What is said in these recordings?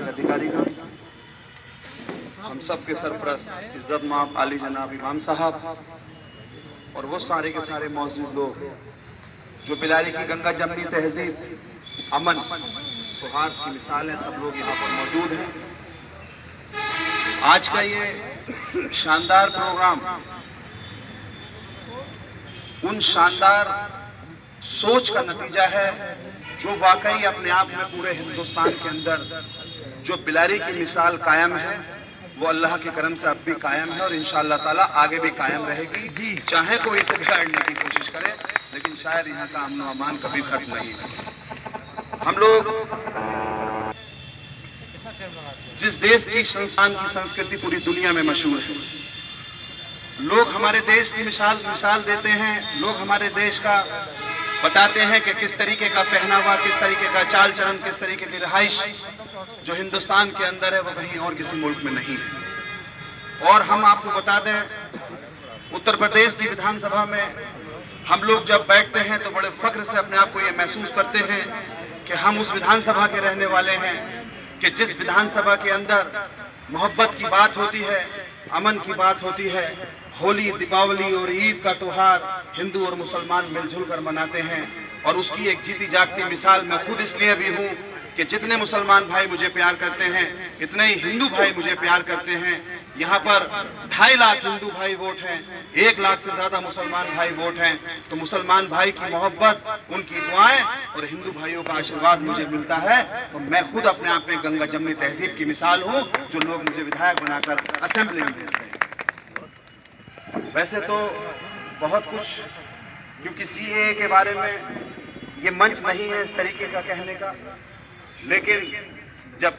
अधिकारीगण, हम सब के सरपरस्त इज्जत माब आली जनाब इमाम साहब और वो सारे के सारे मौजूद लोग जो बिलारी की गंगा जमनी तहजीब, अमन सौहार्द की मिसाल है, सब लोग यहाँ पर मौजूद हैं। आज का ये शानदार प्रोग्राम उन शानदार सोच का नतीजा है जो वाकई अपने आप में पूरे हिंदुस्तान के अंदर जो बिलारी की मिसाल कायम है वो अल्लाह के करम से अब भी कायम है और इंशाअल्लाह ताला आगे भी कायम रहेगी, चाहे कोई इसे बिगाड़ने की कोशिश करे, लेकिन शायद यहाँ का अमन अमान कभी खत्म नहीं है। हम लोग जिस देश की संस्थान की संस्कृति पूरी दुनिया में मशहूर है, लोग हमारे देश की मिसाल देते हैं, लोग हमारे देश का बताते हैं कि किस तरीके का पहनावा, किस तरीके का चाल चलन, किस तरीके की रहाइश जो हिंदुस्तान के अंदर है वो कहीं और किसी मुल्क में नहीं है। और हम आपको बता दें, उत्तर प्रदेश की विधानसभा में हम लोग जब बैठते हैं तो बड़े फख्र से अपने आप को ये महसूस करते हैं कि हम उस विधानसभा के रहने वाले हैं कि जिस विधानसभा के अंदर मोहब्बत की बात होती है, अमन की बात होती है, होली, दीपावली और ईद का त्योहार हिंदू और मुसलमान मिलजुल कर मनाते हैं। और उसकी एक जीती जागती मिसाल मैं खुद इसलिए भी हूँ कि जितने मुसलमान भाई मुझे प्यार करते हैं इतने ही हिंदू भाई मुझे प्यार करते हैं। यहाँ पर 2.5 लाख हिंदू भाई वोट हैं, 1 लाख से ज्यादा मुसलमान भाई वोट हैं। तो मुसलमान भाई की मोहब्बत, उनकी दुआएं और हिंदू भाइयों का आशीर्वाद मुझे मिलता है। तो मैं खुद अपने आप में गंगा जमनी तहजीब की मिसाल हूँ जो लोग मुझे विधायक बनाकर असेंबली में भेजते हैं। वैसे तो बहुत कुछ, क्योंकि सीएए के बारे में ये मंच नहीं है इस तरीके का कहने का, लेकिन जब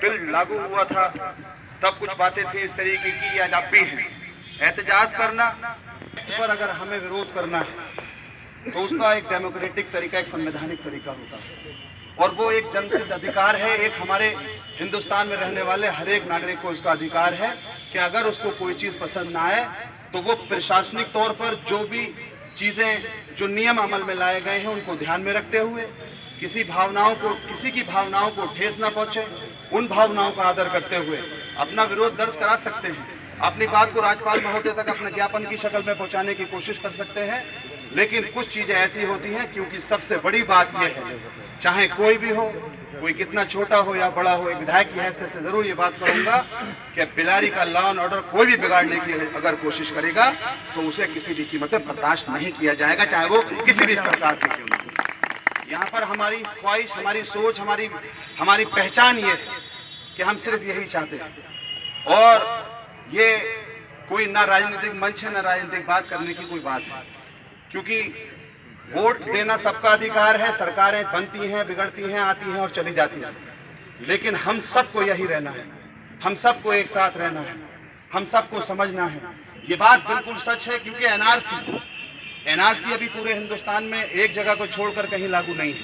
बिल लागू हुआ था तब कुछ बातें थी इस तरीके की, आज अब भी हैं। एहतजाज करना पर अगर हमें विरोध करना है तो उसका एक डेमोक्रेटिक तरीका, एक संवैधानिक तरीका होता है और वो एक जनसिद्ध अधिकार है। एक हमारे हिंदुस्तान में रहने वाले हर एक नागरिक को इसका अधिकार है कि अगर उसको कोई चीज़ पसंद ना आए तो वो प्रशासनिक तौर पर जो भी चीज़ें, जो नियम अमल में लाए गए हैं उनको ध्यान में रखते हुए किसी की भावनाओं को ठेस ना पहुंचे, उन भावनाओं का आदर करते हुए अपना विरोध दर्ज करा सकते हैं, अपनी बात को राज्यपाल महोदय तक अपने ज्ञापन की शक्ल में पहुंचाने की कोशिश कर सकते हैं। लेकिन कुछ चीजें ऐसी होती हैं, क्योंकि सबसे बड़ी बात यह है, चाहे कोई भी हो, कोई कितना छोटा हो या बड़ा हो, एक विधायक की हैसियत से जरूर ये बात करूंगा कि बिलारी का लॉ एंड ऑर्डर कोई भी बिगाड़ने की अगर कोशिश करेगा तो उसे किसी भी कीमत पर बर्दाश्त नहीं किया जाएगा, चाहे वो किसी भी सरकार की क्यों नहीं। यहाँ पर हमारी ख्वाहिश, हमारी सोच, हमारी पहचान ये है कि हम सिर्फ यही चाहते हैं। और ये कोई ना राजनीतिक मंच है ना राजनीतिक बात करने की कोई बात है, क्योंकि वोट देना सबका अधिकार है। सरकारें बनती हैं, बिगड़ती हैं, आती हैं और चली जाती हैं, लेकिन हम सबको यही रहना है, हम सबको एक साथ रहना है, हम सबको समझना है। ये बात बिल्कुल सच है, क्योंकि एनआरसी अभी पूरे हिंदुस्तान में एक जगह को छोड़कर कहीं लागू नहीं है।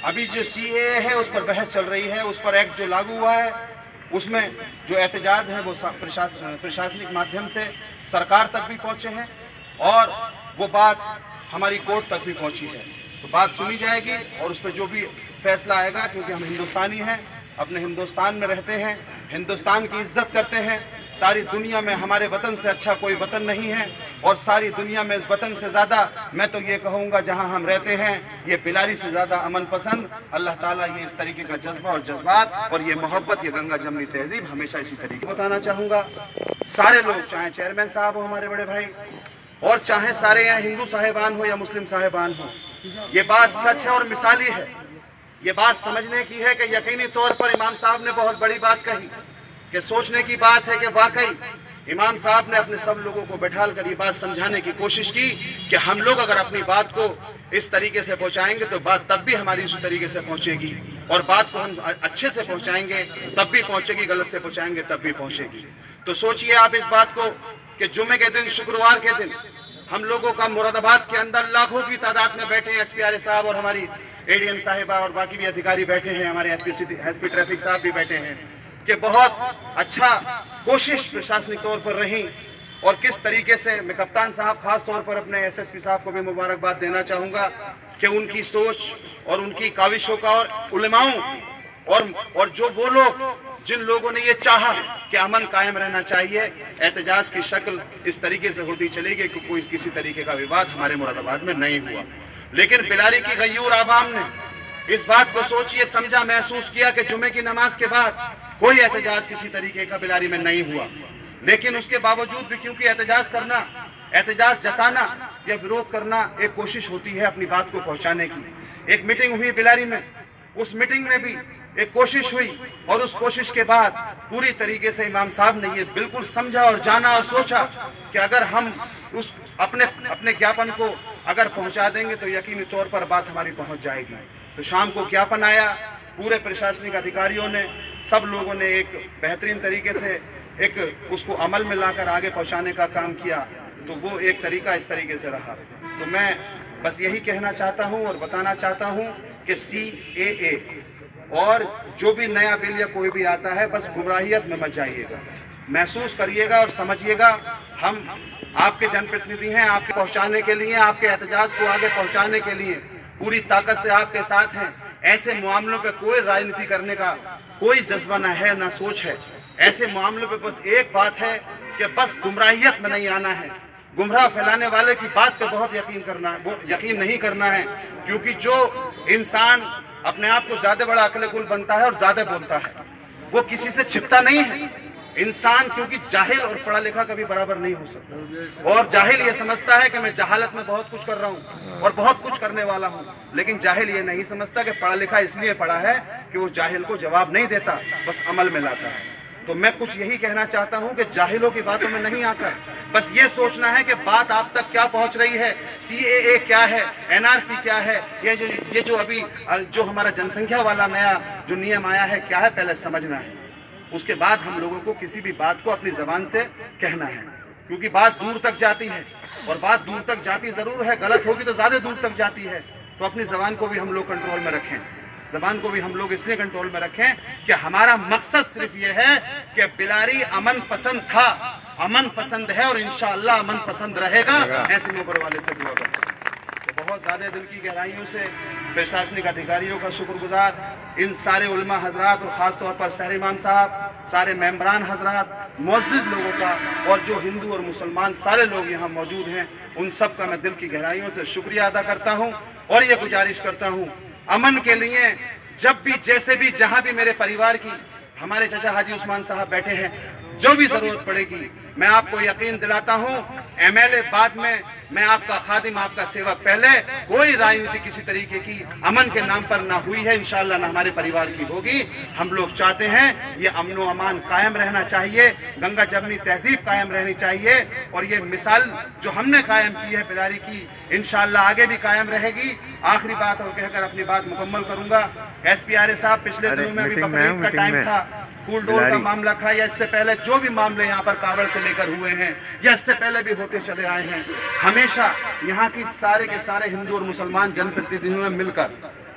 अभी जो सीएए है उस पर बहस चल रही है, उस पर एक्ट जो लागू हुआ है उसमें जो एहतजाज है वो प्रशासनिक माध्यम से सरकार तक भी पहुंचे हैं और वो बात हमारी कोर्ट तक भी पहुंची है। तो बात सुनी जाएगी और उस पर जो भी फैसला आएगा, क्योंकि हम हिंदुस्तानी हैं, अपने हिंदुस्तान में रहते हैं, हिंदुस्तान की इज्जत करते हैं। सारी दुनिया में हमारे वतन से अच्छा कोई वतन नहीं है और सारी दुनिया में इस वतन से ज़्यादा मैं तो ये कहूँगा जहाँ हम रहते हैं ये बिलारी से ज़्यादा अमन पसंद। अल्लाह ताला ये इस तरीके का जज्बा और जज्बात और ये मोहब्बत, ये गंगा जमनी तहजीब हमेशा इसी तरीके बताना चाहूँगा। सारे लोग, चाहे चेयरमैन साहब हो हमारे बड़े भाई और चाहे सारे यहाँ हिंदू साहिबान हो या मुस्लिम साहिबान हो, ये बात सच है और मिसाली है। ये बात समझने की है कि यकीनी तौर पर इमाम साहब ने बहुत बड़ी बात कही कि सोचने की बात है कि वाकई इमाम साहब ने अपने सब लोगों को बैठाल कर ये बात समझाने की कोशिश की कि हम लोग अगर अपनी बात को इस तरीके से पहुंचाएंगे तो बात तब भी हमारी उसी तरीके से पहुंचेगी और बात को हम अच्छे से पहुंचाएंगे तब भी पहुंचेगी, गलत से पहुंचाएंगे तब भी पहुंचेगी। तो सोचिए आप इस बात को कि जुम्मे के दिन, शुक्रवार के दिन हम लोगों का मुरादाबाद के अंदर लाखों की तादाद में बैठे हैं एसपी साहब और हमारी एडीएम साहिबा और बाकी भी अधिकारी बैठे हैं, हमारे एसपी ट्रैफिक साहब भी बैठे हैं कि बहुत अच्छा कोशिश प्रशासनिक तौर पर रही। और किस तरीके से मैं कप्तान साहब खास तौर पर अपने एसएसपी साहब को भी मुबारकबाद देना चाहूँगा कि उनकी सोच और उनकी काविशों का और उलमाओं और जो वो लोग जिन लोगों ने ये चाहा कि अमन कायम रहना चाहिए, एहतजाज की शक्ल इस तरीके से होती चलेगी कि कोई किसी तरीके का विवाद हमारे मुरादाबाद में नहीं हुआ। लेकिन बिलारी की गयूर आवाम ने इस बात को सोचिए, समझा, महसूस किया कि जुमे की नमाज के बाद कोई एहतजाज किसी तरीके का बिलारी में नहीं हुआ। लेकिन उसके बावजूद भी क्योंकि एहतजाज करना, एहतजाज जताना या विरोध करना एक कोशिश होती है अपनी बात को पहुंचाने की। एक मीटिंग हुई बिलारी में, उस मीटिंग में भी एक कोशिश हुई और उस कोशिश के बाद पूरी तरीके से इमाम साहब ने ये बिल्कुल समझा और जाना और सोचा कि अगर हम उस अपने ज्ञापन को अगर पहुंचा देंगे तो यकीनी तौर पर बात हमारी पहुंच जाएगी। तो शाम को ज्ञापन आया, पूरे प्रशासनिक अधिकारियों ने, सब लोगों ने एक बेहतरीन तरीके से एक उसको अमल में लाकर आगे पहुंचाने का काम किया। तो वो एक तरीका इस तरीके से रहा। तो मैं बस यही कहना चाहता हूं और बताना चाहता हूं कि CAA और जो भी नया बिल या कोई भी आता है, बस गुमराहियत में मत जाइएगा, महसूस करिएगा और समझिएगा हम आपके जनप्रतिनिधि हैं, आपके पहुंचाने के लिए, आपके एहतजाज को आगे पहुंचाने के लिए पूरी ताकत से आपके साथ हैं। ऐसे मामलों पे कोई राजनीति करने का कोई जज्बा न है, ना सोच है। ऐसे मामलों पे बस एक बात है कि बस गुमराहियत में नहीं आना है, गुमराह फैलाने वाले की बात पे बहुत यकीन नहीं करना है। क्योंकि जो इंसान अपने आप को ज्यादा बड़ा अक्लकुल बनता है और ज्यादा बोलता है, वो किसी से छिपता नहीं है। इंसान क्योंकि जाहिल और पढ़ा लिखा कभी बराबर नहीं हो सकता, और जाहिल ये समझता है कि मैं जहालत में बहुत कुछ कर रहा हूँ और बहुत कुछ करने वाला हूँ, लेकिन जाहिल ये नहीं समझता कि पढ़ा लिखा इसलिए पढ़ा है कि वो जाहिल को जवाब नहीं देता, बस अमल में लाता है। तो मैं कुछ यही कहना चाहता हूं कि जाहिलों की बातों में नहीं आकर बस ये सोचना है कि बात आप तक क्या पहुंच रही है, CAA क्या है, NRC क्या है, ये जो अभी जो हमारा जनसंख्या वाला नया जो नियम आया है क्या है, पहले समझना है। उसके बाद हम लोगों को किसी भी बात को अपनी जबान से कहना है, क्योंकि बात दूर तक जाती है और बात दूर तक जाती जरूर है, गलत होगी तो ज्यादा दूर तक जाती है। तो अपनी जबान को भी हम लोग कंट्रोल में रखें। जबान को भी हम लोग इसलिए कंट्रोल में रखें कि हमारा मकसद सिर्फ ये है कि बिलारी अमन पसंद था, अमन पसंद है और इंशाअल्लाह अमन पसंद रहेगा। ऐसे में ऊपर वाले से दुआ करते हैं। तो बहुत ज्यादा दिल की गहराइयों से प्रशासनिक अधिकारियों का शुक्रगुजार, इन सारे उलमा हजरात और ख़ास तौर पर शहर इमाम साहब, सारे मेंबरान हजरात, मुअज़्ज़िज़ लोगों का और जो हिंदू और मुसलमान सारे लोग यहाँ मौजूद हैं, उन सब का मैं दिल की गहराइयों से शुक्रिया अदा करता हूँ और ये गुजारिश करता हूँ अमन के लिए जब भी, जैसे भी, जहाँ भी मेरे परिवार की, हमारे चाचा हाजी उस्मान साहब बैठे हैं, जो भी जरूरत पड़ेगी मैं आपको यकीन दिलाता हूँ MLA बाद में, मैं आपका खादिम, आपका सेवक पहले। कोई राजनीति किसी तरीके की अमन के नाम पर ना हुई है, इंशाअल्लाह ना हमारे परिवार की होगी। हम लोग चाहते हैं ये अमन व अमान कायम रहना चाहिए, गंगा जमनी तहजीब कायम रहनी चाहिए और ये मिसाल जो हमने कायम की है बिलारी की, इंशाअल्लाह आगे भी कायम रहेगी। आखिरी बात और कहकर अपनी बात मुकम्मल करूंगा। SPRA साहब, पिछले दिनों में भी बकरीद का टाइम था, फूल डोल का मामला था, या इससे पहले जो भी मामले यहाँ पर कावड़ से लेकर हुए हैं या इससे पहले भी होते चले आए हैं, हमेशा यहाँ की सारे के सारे हिंदू और मुसलमान जनप्रतिनिधियों ने मिलकर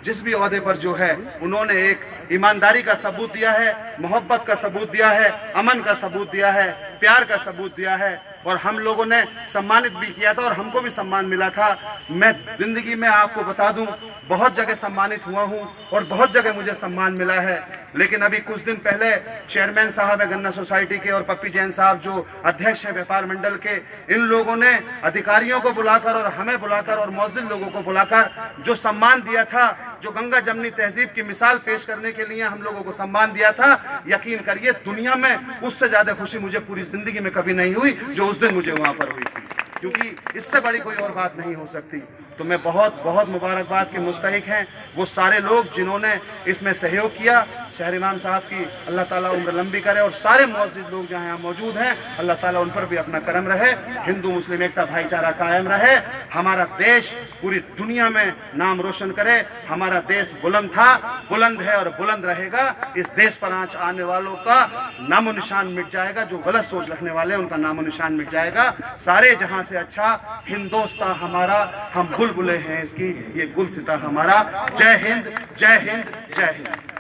जिस भी ओहदे पर जो है उन्होंने एक ईमानदारी का सबूत दिया है, मोहब्बत का सबूत दिया है, अमन का सबूत दिया है, प्यार का सबूत दिया है और हम लोगों ने सम्मानित भी किया था और हमको भी सम्मान मिला था। मैं जिंदगी में आपको बता दूं बहुत जगह सम्मानित हुआ हूं और बहुत जगह मुझे सम्मान मिला है, लेकिन अभी कुछ दिन पहले चेयरमैन साहब है गन्ना सोसाइटी के और पप्पी जैन साहब जो अध्यक्ष हैं व्यापार मंडल के, इन लोगों ने अधिकारियों को बुलाकर और हमें बुलाकर और मुअज़्ज़िज़ लोगों को बुलाकर जो सम्मान दिया था, जो गंगा जमनी तहजीब की मिसाल पेश करने के लिए हम लोगों को सम्मान दिया था, यकीन करिए दुनिया में उससे ज्यादा खुशी मुझे पूरी जिंदगी में कभी नहीं हुई जो उस दिन मुझे वहां पर हुई थी, क्योंकि इससे बड़ी कोई और बात नहीं हो सकती। तो मैं बहुत बहुत मुबारकबाद के मुस्तहिक हैं वो सारे लोग जिन्होंने इसमें सहयोग किया। शहर इमाम साहब की अल्लाह ताला उम्र लंबी करे और सारे मुअज़्ज़िज़ लोग जहाँ यहाँ मौजूद हैं, अल्लाह ताला उन पर भी अपना करम रहे, हिंदू मुस्लिम एकता भाईचारा कायम रहे, हमारा देश पूरी दुनिया में नाम रोशन करे। हमारा देश बुलंद था, बुलंद है और बुलंद रहेगा। इस देश पर आज आने वालों का नामो निशान मिट जाएगा, जो गलत सोच रखने वाले हैं उनका नामो निशान मिट जाएगा। सारे जहाँ से अच्छा हिंदोस्तां हमारा, हम बुलबुलें हैं इसकी, ये गुलसिता हमारा। जय हिंद, जय हिंद, जय हिंद।